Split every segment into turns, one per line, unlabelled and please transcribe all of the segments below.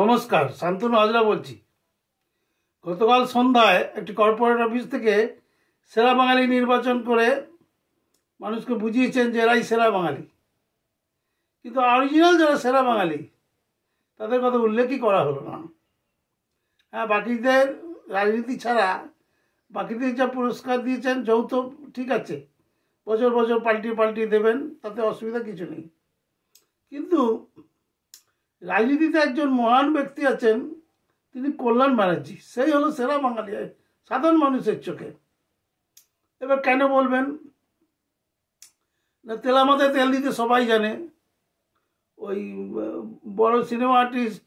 নমস্কার, শান্তনু হাজরা বলছি। গতকাল সন্ধ্যায় একটি কর্পোরেট অফিস থেকে সেরা বাঙালি নির্বাচন করে মানুষকে বুঝিয়েছেন যে এরাই সেরা বাঙালি, কিন্তু অরিজিনাল যারা সেরা বাঙালি তাদের কথা উল্লেখই করা হলো না। হ্যাঁ, বাকিদের রাজনীতি ছাড়া বাকিদের যা পুরস্কার দিয়েছেন যৌথ, ঠিক আছে, বছর বছর পাল্টিয়ে দেবেন, তাতে অসুবিধা কিছু নেই। কিন্তু রাজনীতিতে একজন মহান ব্যক্তি আছেন, তিনি কল্যাণ ব্যানার্জি, সেই হলো সেরা বাঙালি সাধারণ মানুষের চোখে। এবার কেন বলবেন না, তেলা মাথায় তেল দিতে সবাই জানে। ওই বড় সিনেমা আর্টিস্ট,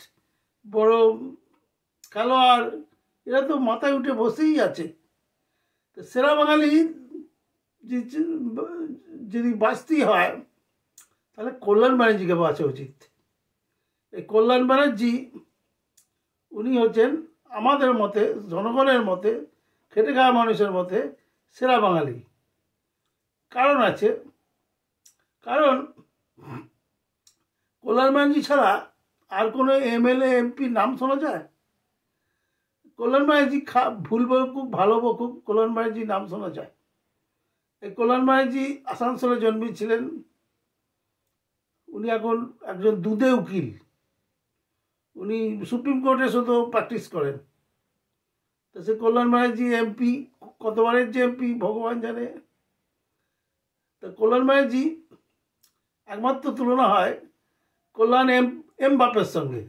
বড় খেলোয়াড়, এরা তো মাথায় উঠে বসেই আছে। তো সেরা বাঙালি যদি বাঁচতেই হয় তাহলে কল্যাণ ব্যানার্জিকে বাঁচা উচিত। এই কল্যাণ ব্যানার্জি উনি হচ্ছেন আমাদের মতে, জনগণের মতে, খেটে খাওয়া মানুষের মতে সেরা বাঙালি। কারণ আছে, কারণ কল্যাণ ব্যানার্জি ছাড়া আর কোনো এমএলএ এমপির নাম শোনা যায়? কল্যাণ ব্যানার্জি ভুল বকুক ভালো বকুক, কল্যাণ ব্যানার্জির নাম শোনা যায়। এই কল্যাণ ব্যানার্জি আসানসোলে জন্মেছিলেন। উনি এখন একজন দুধে উকিল। উনি সুপ্রিম কোর্টে শুধু প্র্যাকটিস করেন। তো সে কল্যাণ ব্যানার্জি এমপি, কতবারের যে এমপি ভগবান জানে। তো কল্যাণ ব্যানার্জি একমাত্র তুলনা হয় কল্যাণ এমবাপের সঙ্গে।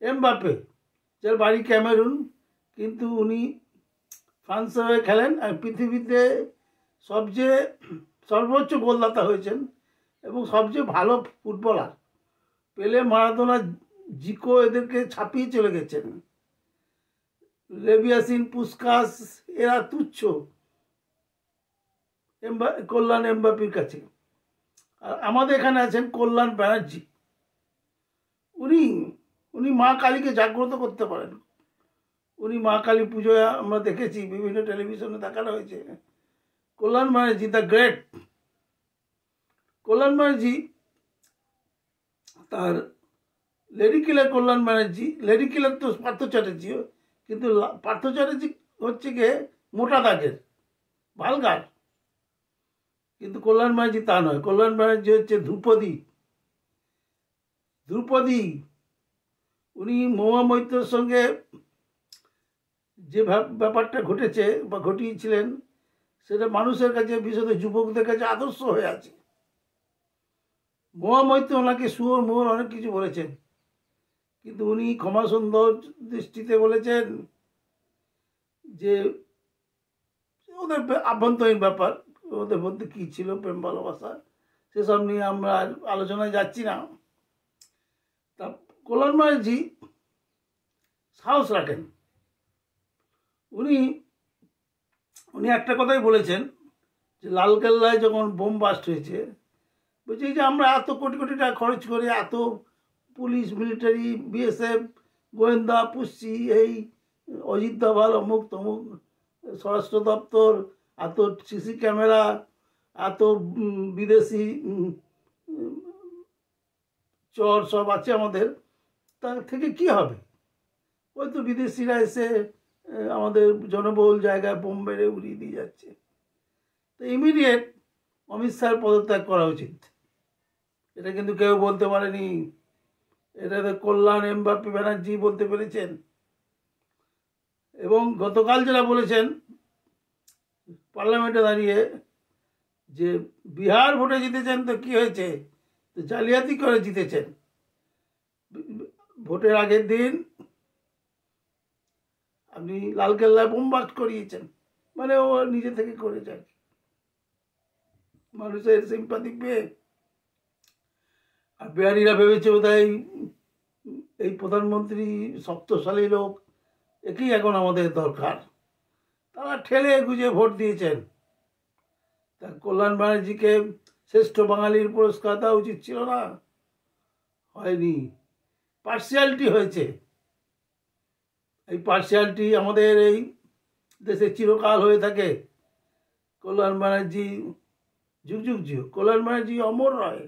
এমবাপে যার বাড়ি ক্যামেরুন, কিন্তু উনি ফ্রান্সের হয়ে খেলেন আর পৃথিবীতে সবচেয়ে সর্বোচ্চ গোলদাতা হয়েছেন এবং সবচেয়ে ভালো ফুটবলার। পেলে, মারাদোনা, জিকো এদেরকে ছাপিয়ে চলে গেছেন। লেভিয়াসিন, পুস্কাস এরা তুচ্ছ কল্যাণ এমবাপির কাছে। আর আমাদের এখানে আছেন কল্যাণ ব্যানার্জি। উনি মা কালীকে জাগ্রত করতে পারেন। উনি মা কালী পুজোয় আমরা দেখেছি, বিভিন্ন টেলিভিশনে দেখানো হয়েছে। কল্যাণ ব্যানার্জি দ্য গ্রেট। কল্যাণ ব্যানার্জি তার লেডি কিলার কল্যাণ ব্যানার্জি, লেডি কিলার তো পার্থ চ্যাটার্জিও, কিন্তু পার্থ চ্যাটার্জি হচ্ছে গিয়ে মোটা দাগের, ভালগার, কিন্তু কল্যাণ ব্যানার্জি তা নয়। কল্যাণ ব্যানার্জি হচ্ছে ধ্রুপদী। উনি মহুয়া মৈত্রের সঙ্গে যে ব্যাপারটা ঘটেছে বা ঘটিয়েছিলেন, সেটা মানুষের কাছে, বিশেষত যুবকদের কাছে আদর্শ হয়ে আছে। মহুয়া মৈত্র ওনাকে শুয়োর মোহর অনেক কিছু বলেছেন, কিন্তু উনি ক্ষমা সুন্দর দৃষ্টিতে বলেছেন যে ওদের আভ্যন্তরীণ ব্যাপার, ওদের মধ্যে কী ছিল, প্রেম ভালোবাসা, সেসব নিয়ে আমরা আলোচনায় যাচ্ছি না। তা কল্যাণ ব্যানার্জি সাহস রাখেন। উনি একটা কথাই বলেছেন যে লালকেল্লায় যখন বোম বাস্ট হয়েছে, বলছি যে আমরা এত কোটি কোটি টাকা খরচ করে, এত পুলিশ, মিলিটারি, বিএসএফ, গোয়েন্দা পুষছি, এই অজিত দোভাল, অমুক তমুক, স্বরাষ্ট্র দপ্তর, এত সিসি ক্যামেরা, এত বিদেশি চর সব আছে আমাদের, তার থেকে কি হবে? ওই তো বিদেশিরা এসে আমাদের জনবহুল জায়গায় বোম মেরে উড়িয়ে দিয়ে যাচ্ছে। তো ইমিডিয়েট অমিত শাহের পদত্যাগ করা উচিত। এটা কিন্তু কেউ বলতে পারেনি, এটা তো কল্যাণ এমবাপে ব্যানার্জি বলতে পেরেছেন। এবং গতকাল যেটা বলেছেন পার্লামেন্টে দাঁড়িয়ে, যে বিহার ভোটে জিতেছেন তো কি হয়েছে, তো জালিয়াতি করে জিতেছেন। ভোটের আগের দিন আপনি লালকেল্লায় বোম বাস্ট করিয়েছেন, মানে ও নিজে থেকে করে যায় মানুষের সিম্পাথি পেয়ে। আর বিহারিরা ভেবেছে বোধহয় এই প্রধানমন্ত্রী শক্তশালী লোক, একেই এখন আমাদের দরকার। তারা ঠেলে গুজে ভোট দিয়েছেন। তা কল্যাণ ব্যানার্জিকে শ্রেষ্ঠ বাঙালির পুরস্কার দেওয়া উচিত ছিল না? হয়নি, পার্সিয়ালিটি হয়েছে। এই পার্সিয়ালিটি আমাদের এই দেশে চিরকাল হয়ে থাকে। কল্যাণ ব্যানার্জি যুগ যুগ কল্যাণ ব্যানার্জি অমর রয়।